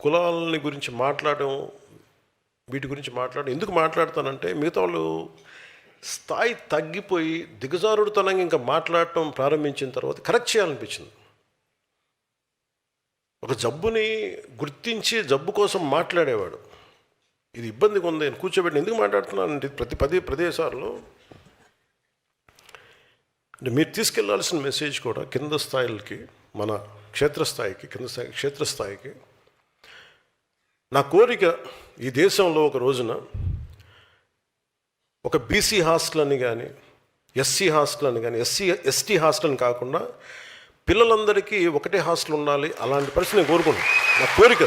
కులాలని గురించి మాట్లాడడం, వీటి గురించి మాట్లాడడం ఎందుకు మాట్లాడతానంటే, మిగతా వాళ్ళు స్థాయి తగ్గిపోయి దిగజారుడుతనంగా ఇంకా మాట్లాడటం ప్రారంభించిన తర్వాత కరెక్ట్ చేయాలనిపించింది. ఒక జబ్బుని గుర్తించి జబ్బు కోసం మాట్లాడేవాడు. ఇది ఇబ్బందిగా ఉంది అని కూర్చోబెట్టి ఎందుకు మాట్లాడుతున్నానంటే, ప్రతి ప్రదేశాల్లో అంటే మీరు తీసుకెళ్లాల్సిన మెసేజ్ కూడా కింద స్థాయిలకి, మన క్షేత్రస్థాయికి, క్షేత్రస్థాయికి నా కోరిక ఈ దేశంలో ఒక రోజున ఒక బీసీ హాస్టల్ అని కానీ, ఎస్సీ హాస్టల్ అని కానీ, ఎస్టీ హాస్టల్ అని కాకుండా పిల్లలందరికీ ఒకటే హాస్టల్ ఉండాలి. అలాంటి పరిస్థితి నేను కోరుకున్నాను. నా కోరిక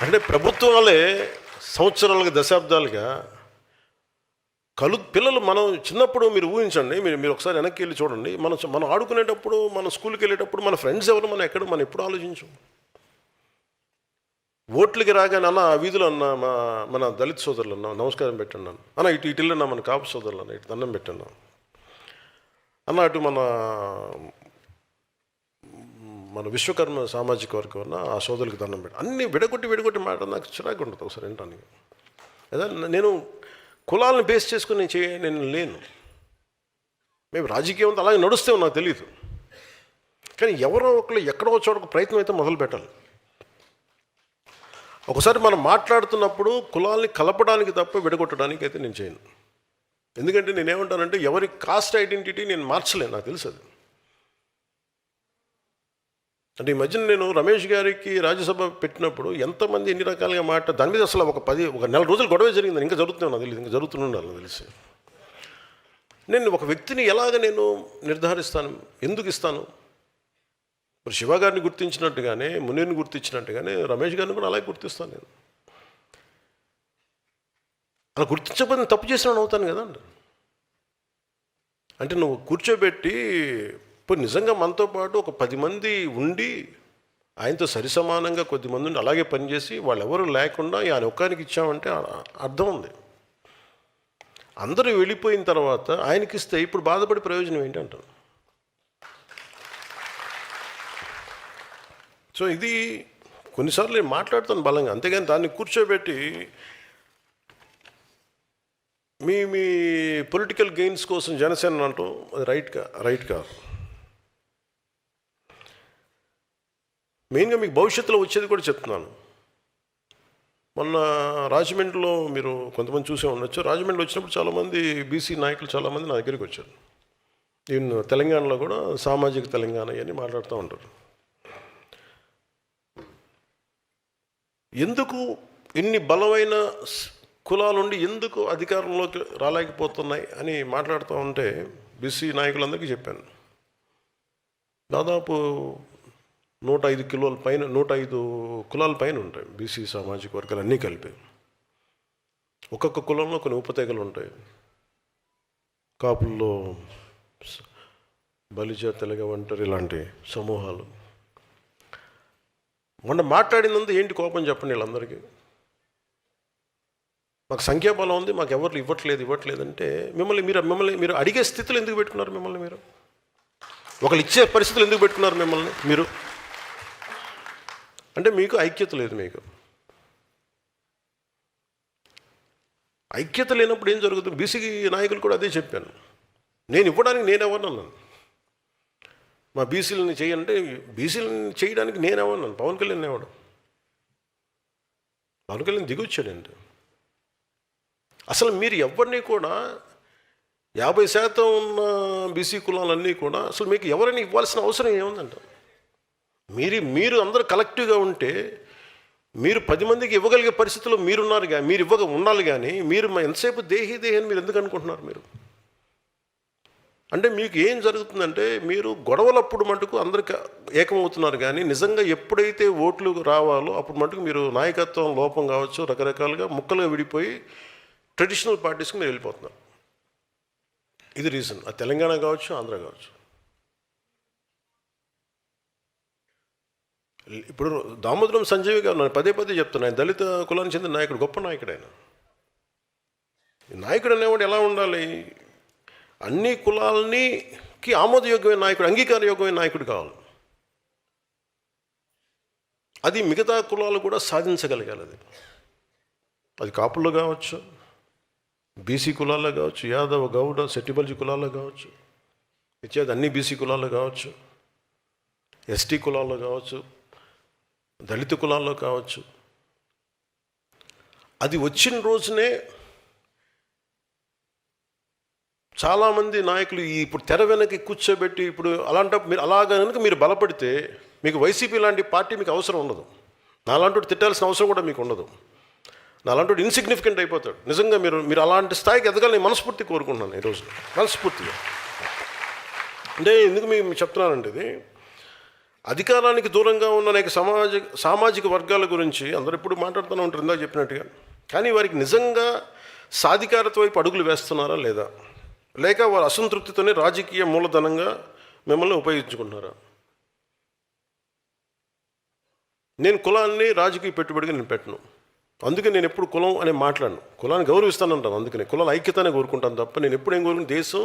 అంటే ప్రభుత్వాలే సంవత్సరాలుగా, దశాబ్దాలుగా పిల్లలు, మనం చిన్నప్పుడు మీరు ఊహించండి, మీరు ఒకసారి వెనక్కి వెళ్ళి చూడండి. మనం ఆడుకునేటప్పుడు, మన స్కూల్కి వెళ్ళేటప్పుడు మన ఫ్రెండ్స్ ఎవరు, మనం ఎప్పుడు ఆలోచించం. ఓట్లకి రాగానే అన్న ఆ వీధిలో అన్న మన దళిత సోదరులు అన్న నమస్కారం పెట్టండి అన్న, ఇటు వెళ్ళినా మన కాపు సోదరులు అన్న ఇటు దండం పెట్టండి అన్న, అటు మన విశ్వకర్మ సామాజిక వర్గం అన్న ఆ సోదరులకు దండం పెట్టండి. అన్నీ విడగొట్టి మాట నాకు చిరాకు ఉంటుంది ఒకసారి వినటానికి. అదే నేను కులాలను బేస్ చేసుకుని నేను లేను. మేము రాజకీయం అలాగే నడుస్తే నాకు తెలియదు. కానీ ఎవరో ఒకరు ఎక్కడో చోట ప్రయత్నం అయితే మొదలు పెట్టాలి. ఒకసారి మనం మాట్లాడుతున్నప్పుడు కులాల్ని కలపడానికి తప్ప విడగొట్టడానికి అయితే నేను చేయను. ఎందుకంటే నేనేమంటానంటే, ఎవరి కాస్ట్ ఐడెంటిటీ నేను మార్చలేను, నాకు తెలుసు అది. అంటే ఈ మధ్యన నేను రమేష్ గారికి రాజ్యసభ పెట్టినప్పుడు ఎంతమంది ఎన్ని రకాలుగా దాని మీద అసలు ఒక నెల రోజులు గొడవ జరిగిందని, ఇంకా జరుగుతుంది నాకు తెలియదు, ఇంకా జరుగుతుండాలి నాకు తెలిసి. నేను ఒక వ్యక్తిని ఎలాగ నేను నిర్ధారిస్తాను, ఎందుకు ఇస్తాను? ఇప్పుడు శివ గారిని గుర్తించినట్టుగానే, మునీర్ని గుర్తించినట్టుగానే రమేష్ గారిని కూడా అలాగే గుర్తిస్తాను నేను. అలా గుర్తించకపోతే తప్పు చేసిన అవుతాను కదా. అంటే నువ్వు కూర్చోబెట్టి ఇప్పుడు నిజంగా మనతో పాటు ఒక 10 మంది ఉండి ఆయనతో సరిసమానంగా కొద్దిమంది ఉండి అలాగే పనిచేసి వాళ్ళు ఎవరు లేకుండా ఆయన ఒక్కరికి ఇచ్చామంటే అర్థం ఉంది. అందరూ వెళ్ళిపోయిన తర్వాత ఆయనకి ఇస్తే ఇప్పుడు బాధపడే ప్రయోజనం ఏంటి అంటాను. సో ఇది కొన్నిసార్లు నేను మాట్లాడుతాను బలంగా, అంతేగాని దాన్ని కూర్చోబెట్టి మీ పొలిటికల్ గెయిన్స్ కోసం జనసేన అంటూ అది రైట్ కాదు. మెయిన్గా మీకు భవిష్యత్తులో వచ్చేది కూడా చెప్తున్నాను. మొన్న రాజమండ్రిలో మీరు కొంతమంది చూసే ఉండొచ్చు. రాజమండ్రి వచ్చినప్పుడు చాలామంది బీసీ నాయకులు చాలామంది నా దగ్గరికి వచ్చారు. ఈవెన్ తెలంగాణలో కూడా సామాజిక తెలంగాణ అని మాట్లాడుతూ ఉంటారు. ఎందుకు ఇన్ని బలమైన కులాలుండి ఎందుకు అధికారంలోకి రాలేకపోతున్నాయి అని మాట్లాడుతూ ఉంటే బీసీ నాయకులందరికీ చెప్పాను. దాదాపు 105 కిలోల పైన, 105 కులాల పైన ఉంటాయి బీసీ సామాజిక వర్గాలు అన్నీ కలిపి. ఒక్కొక్క కులంలో కొన్ని ఉపతెగలు ఉంటాయి. కాపుల్లో బలిజ, తెలగ, ఒంటరి ఇలాంటి సమూహాలు. మొన్న మాట్లాడినందుకు ఏంటి కోపం చెప్పండి వీళ్ళందరికీ? మాకు సంఖ్యాబలం ఉంది, మాకు ఎవరు ఇవ్వట్లేదంటే మిమ్మల్ని మీరు అడిగే స్థితిలో ఎందుకు పెట్టుకున్నారు? మిమ్మల్ని మీరు ఒకళ్ళు ఇచ్చే పరిస్థితులు ఎందుకు పెట్టుకున్నారు మిమ్మల్ని మీరు? అంటే మీకు ఐక్యత లేదు. మీకు ఐక్యత లేనప్పుడు ఏం జరుగుతుంది? బీసీ నాయకులు కూడా అదే చెప్పాను. నేను ఇవ్వడానికి నేనెవరన్నాను? మా బీసీలని చేయాలంటే బీసీలని చేయడానికి నేనెవరన్నాను? పవన్ కళ్యాణ్ ఎవడు? పవన్ కళ్యాణ్ దిగొచ్చాడంటే అసలు మీరు ఎవరిని కూడా 50% ఉన్న బీసీ కులాలన్నీ కూడా అసలు మీకు ఎవరైనా ఇవ్వాల్సిన అవసరం ఏముందంట? మీరు అందరూ కలెక్టివ్గా ఉంటే మీరు 10 మందికి ఇవ్వగలిగే పరిస్థితుల్లో మీరున్నారు. మీరు ఉండాలి. కానీ మీరు ఎంతసేపు దేహి అని మీరు ఎందుకు అనుకుంటున్నారు? మీరు అంటే మీకు ఏం జరుగుతుందంటే, మీరు గొడవలప్పుడు మటుకు అందరికి ఏకమవుతున్నారు. కానీ నిజంగా ఎప్పుడైతే ఓట్లు రావాలో అప్పుడు మటుకు మీరు నాయకత్వం లోపం కావచ్చు, రకరకాలుగా ముక్కలుగా విడిపోయి ట్రెడిషనల్ పార్టీస్కి మీరు వెళ్ళిపోతున్నారు. ఇది రీజన్. అది తెలంగాణ కావచ్చు, ఆంధ్ర కావచ్చు. ఇప్పుడు దామోదరం సంజయ్ గారు నేను పదే చెప్తున్నాను, ఆయన దళిత కులానికి చెందిన నాయకుడు, గొప్ప నాయకుడు. ఆయన నాయకుడు అనేవాడు ఎలా ఉండాలి? అన్ని కులాలకి ఆమోదయోగ్యమైన నాయకుడు, అంగీకారయోగ్యమైన నాయకుడు కావాలి. అది మిగతా కులాలు కూడా సాధించగలగాలి. అది కాపుల్లో కావచ్చు, బీసీ కులాల్లో కావచ్చు, యాదవ, గౌడ, సెట్టిబల్జీ కులాల్లో కావచ్చు, ఇచ్చేది అన్ని బీసీ కులాల్లో కావచ్చు, ఎస్టీ కులాల్లో కావచ్చు, దళిత కులాల్లో కావచ్చు. అది వచ్చిన రోజునే చాలామంది నాయకులు ఇప్పుడు తెర వెనక్కి కూర్చోబెట్టి ఇప్పుడు అలాంటప్పుడు మీరు అలాగా కనుక మీరు బలపడితే మీకు వైసీపీ లాంటి పార్టీ మీకు అవసరం ఉండదు. నాలాంటి తిట్టాల్సిన అవసరం కూడా మీకు ఉండదు. నాలాంటి ఇన్సిగ్నిఫికెంట్ అయిపోతాడు. నిజంగా మీరు అలాంటి స్థాయికి ఎదగాలని మనస్ఫూర్తి కోరుకుంటున్నాను ఈరోజు, మనస్ఫూర్తిగా. అంటే ఎందుకు మీకు చెప్తున్నానంటే, ఇది అధికారానికి దూరంగా ఉన్న అనేక సామాజిక వర్గాల గురించి అందరూ ఎప్పుడు మాట్లాడుతూనే ఉంటారు, ఇందాక చెప్పినట్టుగా. కానీ వారికి నిజంగా సాధికారత వైపు అడుగులు వేస్తున్నారా లేదా, లేక వారు అసంతృప్తితోనే రాజకీయ మూలధనంగా మిమ్మల్ని ఉపయోగించుకుంటున్నారా? నేను కులాన్ని రాజకీయ పెట్టుబడిగా నేను పెట్టను. అందుకే నేను ఎప్పుడు కులం అని మాట్లాడను. కులాన్ని గౌరవిస్తాను అంటాను. అందుకని కులాల ఐక్యతనే కోరుకుంటాను తప్ప నేను ఎప్పుడు ఏం కోరుకుంటాను, దేశం,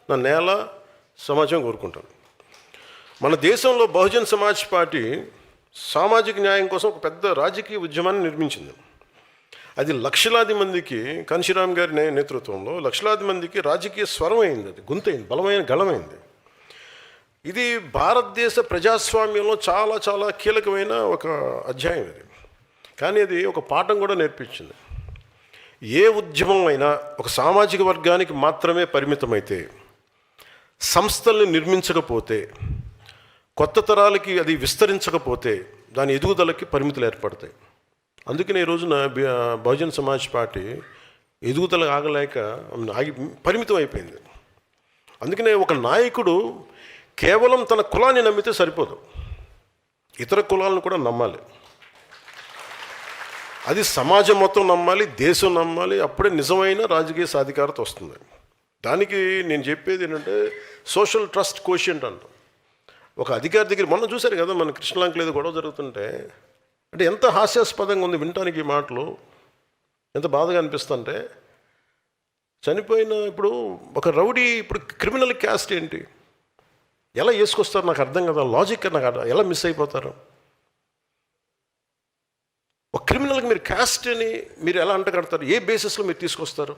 నా నేల, సమాజం కోరుకుంటాను. మన దేశంలో బహుజన్ సమాజ్ పార్టీ సామాజిక న్యాయం కోసం ఒక పెద్ద రాజకీయ ఉద్యమాన్ని నిర్మించింది. అది లక్షలాది మందికి, కాంశీరామ్ గారి నేతృత్వంలో లక్షలాది మందికి రాజకీయ స్వరం అయింది. అది గొంతైంది, బలమైన గళమైంది. ఇది భారతదేశ ప్రజాస్వామ్యంలో చాలా చాలా కీలకమైన ఒక అధ్యాయం ఇది. కానీ అది ఒక పాఠం కూడా నేర్పించింది. ఏ ఉద్యమం అయినా ఒక సామాజిక వర్గానికి మాత్రమే పరిమితమైతే, సంస్థల్ని నిర్మించకపోతే, కొత్త తరాలకి అది విస్తరించకపోతే దాని ఎదుగుదలకి పరిమితులు ఏర్పడతాయి. అందుకనే ఈ రోజున బహుజన్ సమాజ్ పార్టీ ఎదుగుదల ఆగలేక పరిమితం అయిపోయింది. అందుకనే ఒక నాయకుడు కేవలం తన కులాన్ని నమ్మితే సరిపోదు, ఇతర కులాలను కూడా నమ్మాలి. అది సమాజం మొత్తం నమ్మాలి, దేశం నమ్మాలి. అప్పుడే నిజమైన రాజకీయ సాధికారత వస్తుంది. దానికి నేను చెప్పేది ఏంటంటే సోషల్ ట్రస్ట్ కోషియంట్ అంట. ఒక అధికారి దగ్గర మొన్న చూశారు కదా, మన కృష్ణలంకలో ఏదో గొడవ జరుగుతుంటే, అంటే ఎంత హాస్యాస్పదంగా ఉంది వినటానికి ఈ మాటలు, ఎంత బాధగా అనిపిస్తుంటే. చనిపోయిన ఇప్పుడు ఒక రౌడీ ఇప్పుడు క్రిమినల్ క్యాస్ట్ ఏంటి, ఎలా వేసుకొస్తారు నాకు అర్థం కదా, లాజిక్ నాకు ఎలా మిస్ అయిపోతారు. ఒక క్రిమినల్కి మీరు క్యాస్ట్ అని మీరు ఎలా అంటగడతారు, ఏ బేసిస్లో మీరు తీసుకొస్తారు?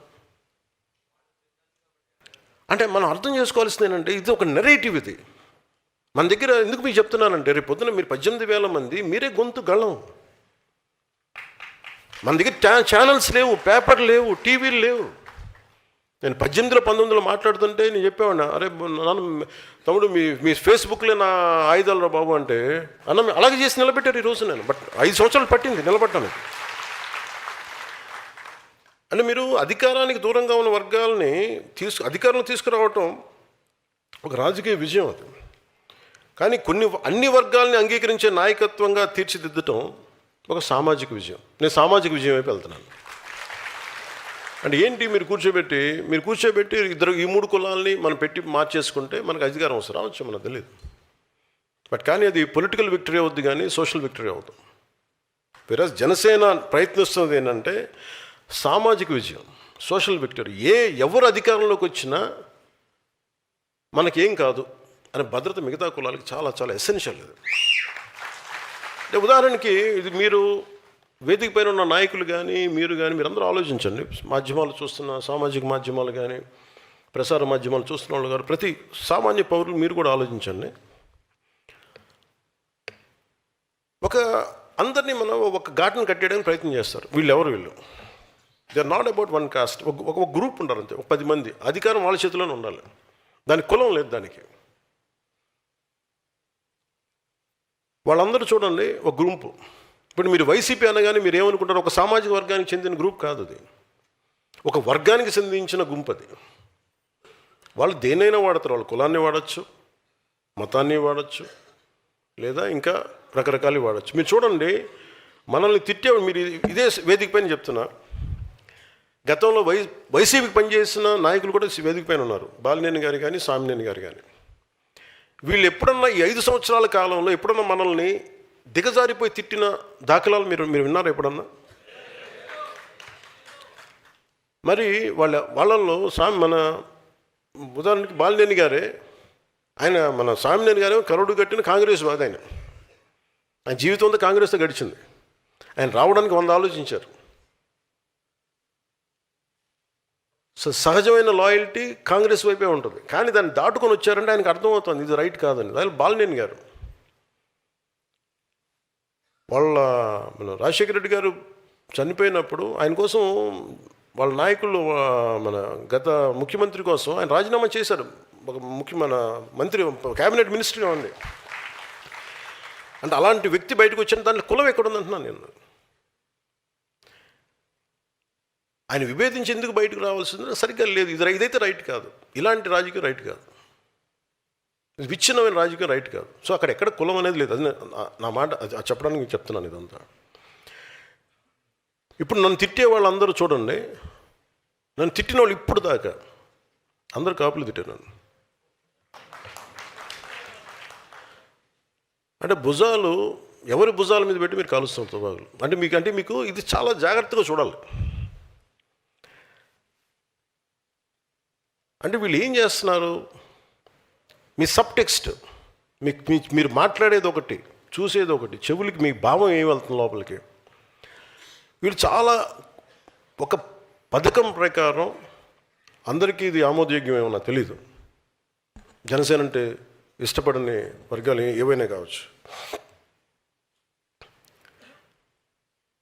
అంటే మనం అర్థం చేసుకోవాల్సింది ఏంటంటే ఇది ఒక నెరేటివ్. ఇది మన దగ్గర ఎందుకు మీకు చెప్తున్నానంటే, రేపు పొద్దున మీరు 18,000 మంది మీరే గొంతు గళం. మన దగ్గర ఛానల్స్ లేవు, పేపర్ లేవు, టీవీలు లేవు. నేను 18లో 19లో మాట్లాడుతుంటే నేను చెప్పేవాడిన, అరే నాన్న తమ్ముడు మీ ఫేస్బుక్లో నా ఆయుధాలు రా బాబు అంటే, అన్న అలాగే చేసి నిలబెట్టారు ఈరోజు. నేను 5 సంవత్సరాలు పట్టింది నిలబడ్డాను. అంటే మీరు అధికారానికి దూరంగా ఉన్న వర్గాలని అధికారంలో తీసుకురావటం ఒక రాజకీయ విజయం అది. కానీ అన్ని వర్గాల్ని అంగీకరించే నాయకత్వంగా తీర్చిదిద్దటం ఒక సామాజిక విజయం. నేను సామాజిక విజయం వైపు వెళ్తున్నాను. అంటే ఏంటి, మీరు కూర్చోబెట్టి ఇద్దరు ఈ 3 కులాలని మనం పెట్టి మార్చేసుకుంటే మనకు అధికారం వస్తుంది, రావచ్చు, మనకు తెలియదు. కానీ అది పొలిటికల్ విక్టరీ అవుద్ది, కానీ సోషల్ విక్టరీ అవుతుంది. వేరే జనసేన ప్రయత్నిస్తున్నది ఏంటంటే సామాజిక విజయం, సోషల్ విక్టరీ. ఎవరు అధికారంలోకి వచ్చినా మనకేం కాదు అనే భద్రత మిగతా కులాలకి చాలా చాలా ఎసెన్షియల్. ఇది ఉదాహరణకి, ఇది మీరు వేదిక పైన ఉన్న నాయకులు కానీ మీరందరూ ఆలోచించండి. మాధ్యమాలు చూస్తున్న, సామాజిక మాధ్యమాలు కానీ ప్రసార మాధ్యమాలు చూస్తున్న వాళ్ళు కానీ ప్రతి సామాన్య పౌరులు మీరు కూడా ఆలోచించండి. అందరినీ మనం ఒక ఘాటును కట్టేయడానికి ప్రయత్నం చేస్తారు. వీళ్ళు they are not about one caste. ఒక గ్రూప్ ఉండాలి అంతే, ఒక 10 మంది. అధికారం వాళ్ళ చేతిలోనే ఉండాలి, దానికి కులం లేదు. దానికి వాళ్ళందరూ చూడండి ఒక గ్రూపు. ఇప్పుడు మీరు వైసీపీ అనగానే మీరు ఏమనుకుంటారు, ఒక సామాజిక వర్గానికి చెందిన గ్రూప్ కాదు అది, ఒక వర్గానికి చెందించిన గుంపు అది. వాళ్ళు దేన్నైనా వాడతారు, వాళ్ళు కులాన్ని వాడచ్చు, మతాన్ని వాడచ్చు, లేదా ఇంకా రకరకాలు వాడచ్చు. మీరు చూడండి, మనల్ని తిట్టేవాడు, మీరు ఇదే వేదిక పైన చెప్తున్నా, గతంలో వైసీపీకి పనిచేసిన నాయకులు కూడా వేదిక పైన ఉన్నారు. బాలినేని గారు కానీ, సామినేని గారు కానీ. వీళ్ళు ఎప్పుడన్నా ఈ 5 సంవత్సరాల కాలంలో ఎప్పుడన్నా మనల్ని దిగజారిపోయి తిట్టిన దాఖలాలు మీరు విన్నారా ఎప్పుడన్నా? మరి వాళ్ళల్లో మన ఉదాహరణకి బాలినేని గారే, మన సామినేని గారే కరుడు కట్టిన కాంగ్రెస్ వాది. ఆయన జీవితం అంతా కాంగ్రెస్తో గడిచింది. ఆయన రావడానికి 100 ఆలోచించారు. సో సహజమైన లాయల్టీ కాంగ్రెస్ వైపే ఉంటుంది. కానీ దాన్ని దాటుకొని వచ్చారంటే ఆయనకు అర్థమవుతుంది ఇది రైట్ కాదని. అదే బాలినేని గారు మన రాజశేఖర రెడ్డి గారు చనిపోయినప్పుడు ఆయన కోసం వాళ్ళ నాయకులు మన గత ముఖ్యమంత్రి కోసం ఆయన రాజీనామా చేశారు. ఒక మన మంత్రి క్యాబినెట్ మినిస్టర్గా ఉంది. అంటే అలాంటి వ్యక్తి బయటకు వచ్చిన దాంట్లో కులం ఎక్కడుందంటున్నాను నేను. ఆయన విభేదించి ఎందుకు బయటకు రావాల్సింది సరిగ్గా లేదు. ఇదైతే రైట్ కాదు. ఇలాంటి రాజకీయం రైట్ కాదు. విచ్ఛిన్నమైన రాజకీయం రైట్ కాదు. సో అక్కడ ఎక్కడ కులం అనేది లేదు. అది నా మాట చెప్పడానికి చెప్తున్నాను ఇదంతా. ఇప్పుడు నన్ను తిట్టే వాళ్ళందరూ చూడండి, నన్ను తిట్టిన వాళ్ళు ఇప్పుడు దాకా అందరు కాపులు తిట్టారు నన్ను. అంటే భుజాలు ఎవరి భుజాల మీద పెట్టి మీరు కాలుస్తారు తుపాకులు. అంటే మీకు ఇది చాలా జాగ్రత్తగా చూడాలి. అంటే వీళ్ళు ఏం చేస్తున్నారు, మీ సబ్ టెక్స్ట్ మీరు మాట్లాడేది ఒకటి, చూసేది ఒకటి, చెవులకి మీ భావం ఏమి వెళ్తుంది లోపలికి. వీళ్ళు చాలా ఒక పథకం ప్రకారం అందరికీ ఇది ఆమోదయోగ్యం నాకు తెలీదు. జనసేన అంటే ఇష్టపడని వర్గాలు ఏవైనా కావచ్చు.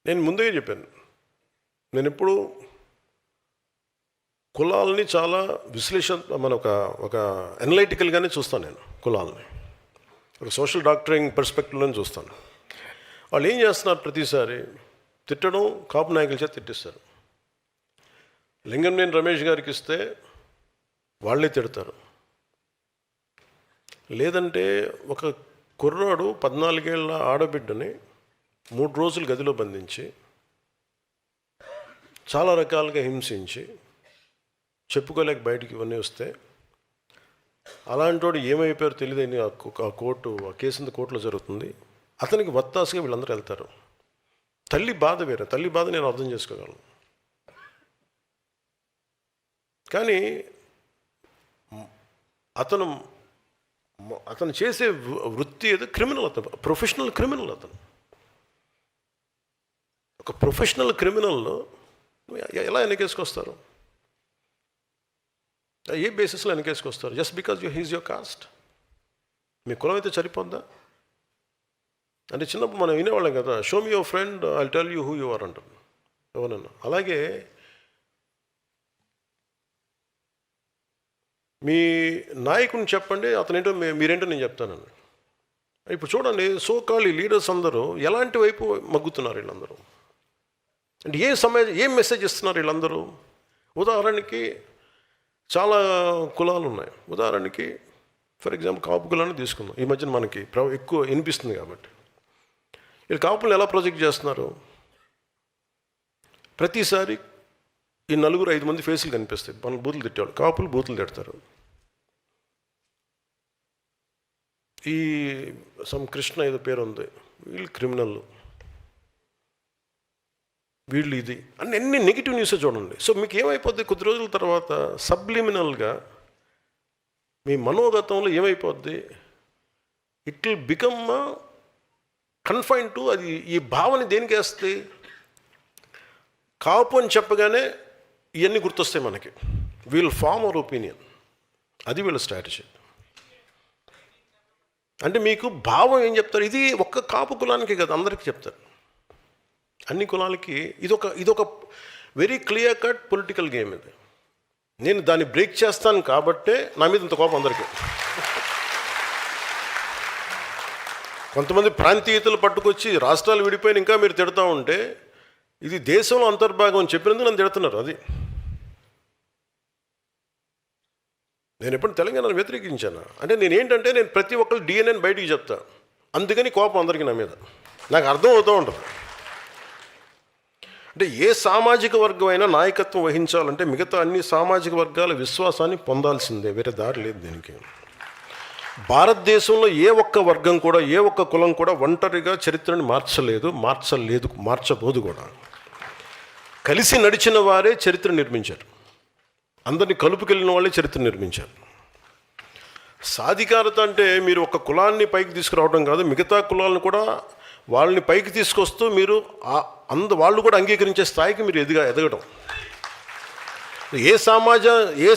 నేను ముందుగా చెప్పాను, నేను ఎప్పుడు కులాలని చాలా మన ఒక ఎనలైటికల్గానే చూస్తాను. నేను కులాలని ఒక సోషల్ డాక్టరింగ్ పర్స్పెక్టివ్లోనే చూస్తాను. వాళ్ళు ఏం చేస్తున్నారు, ప్రతిసారి తిట్టడం, కాపు నాయకుల చేత తిట్టిస్తారు. లింగంనేని రమేష్ గారికి ఇస్తే వాళ్ళే తిడతారు. లేదంటే ఒక కుర్రాడు 14 ఏళ్ళ ఆడబిడ్డని 3 రోజులు గదిలో బంధించి చాలా రకాలుగా హింసించి చెప్పుకోలేక బయటికి ఇవన్నీ వస్తే అలాంటి వాడు ఏమైపోయారో తెలియదని ఆ కేసు కోర్టులో జరుగుతుంది. అతనికి వత్తాసుగా వీళ్ళందరూ వెళ్తారు. తల్లి బాధ వేరే, తల్లి బాధ నేను అర్థం చేసుకోగలను. కానీ అతను చేసే వృత్తి ఏదో క్రిమినల్. అతను ప్రొఫెషనల్ క్రిమినల్. అతను ఒక ప్రొఫెషనల్ క్రిమినల్లో ఎలా వెనకేసుకొస్తారు? ఏ బేసిస్లో వెనకేసుకొస్తారు? Just because he's your caste. మీ కులం అయితే సరిపోద్దా? అంటే చిన్నప్పుడు మనం వినేవాళ్ళం కదా, show me your friend I tell you who you are అంటారు ఎవరన్నా. అలాగే మీ నాయకుడిని చెప్పండి, అతనేంటో మీరేంటో నేను చెప్తానండి. ఇప్పుడు చూడండి, సోకాల్ లీడర్స్ అందరూ ఎలాంటి వైపు మగ్గుతున్నారు వీళ్ళందరూ. అంటే ఏం మెసేజ్ ఇస్తున్నారు వీళ్ళందరూ? ఉదాహరణకి చాలా కులాలు ఉన్నాయి. ఉదాహరణకి ఫర్ ఎగ్జాంపుల్ కాపు కులాన్ని తీసుకుందాం. ఈ మధ్యన మనకి ఎక్కువ వినిపిస్తుంది కాబట్టి. వీళ్ళు కాపులను ఎలా ప్రొజెక్ట్ చేస్తున్నారు? ప్రతిసారి ఈ 4-5 మంది ఫేసులు కనిపిస్తాయి. మన బూతులు తిట్టేవాళ్ళు, కాపులు బూతులు తిడతారు. ఈ కృష్ణ ఏదో పేరు ఉంది, వీళ్ళు క్రిమినల్, వీళ్ళు ఇది అన్ని నెగిటివ్ న్యూస్ చూడండి. సో మీకు ఏమైపోద్ది, కొద్ది రోజుల తర్వాత సబ్లిమినల్గా మీ మనోగతంలో ఏమైపోద్ది, it will become confine to అది. ఈ భావన దేనికి వేస్తే, కాపు అని చెప్పగానే ఇవన్నీ గుర్తొస్తాయి మనకి. We'll form our opinion. అది వీళ్ళ స్ట్రాటజీ. అంటే మీకు భావం ఏం చెప్తారు? ఇది ఒక్క కాపు కులానికి కదా, అందరికీ చెప్తారు. అన్ని కులాలకి ఇదొక very clear cut political game ఇది. నేను దాన్ని బ్రేక్ చేస్తాను కాబట్టే నా మీద ఇంత కోపం అందరికీ. కొంతమంది ప్రాంతీయతలు పట్టుకొచ్చి రాష్ట్రాలు విడిపోయిన ఇంకా మీరు తిడతా ఉంటే ఇది దేశంలో అంతర్భాగం అని చెప్పినందుకు నన్ను తిడుతున్నారు. అది నేను ఎప్పుడు తెలంగాణను వ్యతిరేకించాను. అంటే నేను ప్రతి ఒక్కరు డిఎన్ఏని బయటికి చెప్తా. అందుకని కోపం అందరికీ నా మీద నాకు అర్థం అవుతూ ఉంటుంది. అంటే ఏ సామాజిక వర్గం అయినా నాయకత్వం వహించాలంటే మిగతా అన్ని సామాజిక వర్గాల విశ్వాసాన్ని పొందాల్సిందే, వేరే దారి లేదు దీనికి. భారతదేశంలో ఏ ఒక్క వర్గం కూడా, ఏ ఒక్క కులం కూడా ఒంటరిగా చరిత్రని మార్చబోదు కూడా. కలిసి నడిచిన వారే చరిత్ర నిర్మించారు. అందరినీ కలుపుకెళ్ళిన వాళ్ళే చరిత్ర నిర్మించారు. సాధికారత అంటే మీరు ఒక కులాన్ని పైకి తీసుకురావడం కాదు, మిగతా కులాలను కూడా వాళ్ళని పైకి తీసుకొస్తూ మీరు వాళ్ళు కూడా అంగీకరించే స్థాయికి మీరు ఎదగడం. ఏ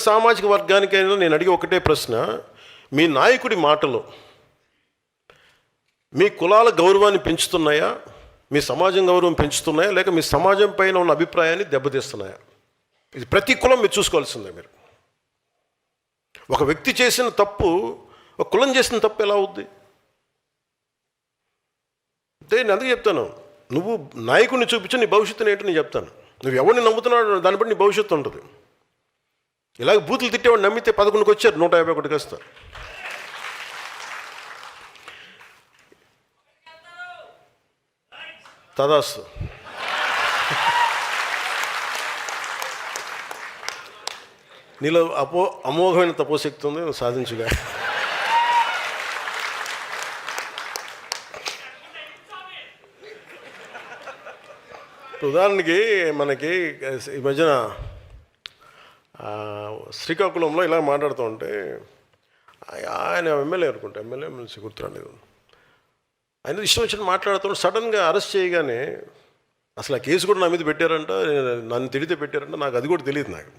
సామాజిక వర్గానికైనా నేను అడిగే ఒకటే ప్రశ్న, మీ నాయకుడి మాటలు మీ కులాల గౌరవాన్ని పెంచుతున్నాయా, మీ సమాజం గౌరవం పెంచుతున్నాయా, లేక మీ సమాజం పైన ఉన్న అభిప్రాయాన్ని దెబ్బతీస్తున్నాయా? ఇది ప్రతి కులం మీరు చూసుకోవాల్సిందే. మీరు ఒక వ్యక్తి చేసిన తప్పు ఒక కులం చేసిన తప్పు ఎలా అవుద్ది? అంటే నేను అందుకే చెప్తాను, నువ్వు నాయకుడిని చూపించి నీ భవిష్యత్తుని ఏంటో నేను చెప్తాను. నువ్వు ఎవరిని నమ్ముతున్నావు దాన్ని బట్టి నీ భవిష్యత్తు ఉంటుంది. ఇలాగ బూతులు తిట్టేవాడు నమ్మితే 11కి వచ్చారు, 151కి వస్తారు. తదాస్తు. నీలో అమోఘమైన తపోశక్తి ఉంది, నువ్వు సాధించుగా. ఉదాహరణకి మనకి ఈ మధ్యన శ్రీకాకుళంలో ఇలా మాట్లాడుతూ ఉంటే, ఆయన ఎమ్మెల్యే అనుకుంటా, ఎమ్మెల్సీ గుర్తురాలేదు, ఆయన ఇష్టం వచ్చిన మాట్లాడుతూ సడన్గా అరెస్ట్ చేయగానే అసలు ఆ కేసు కూడా నా మీద పెట్టారంట, నన్ను తిడితే పెట్టారంట, నాకు అది కూడా తెలియదు. నాకు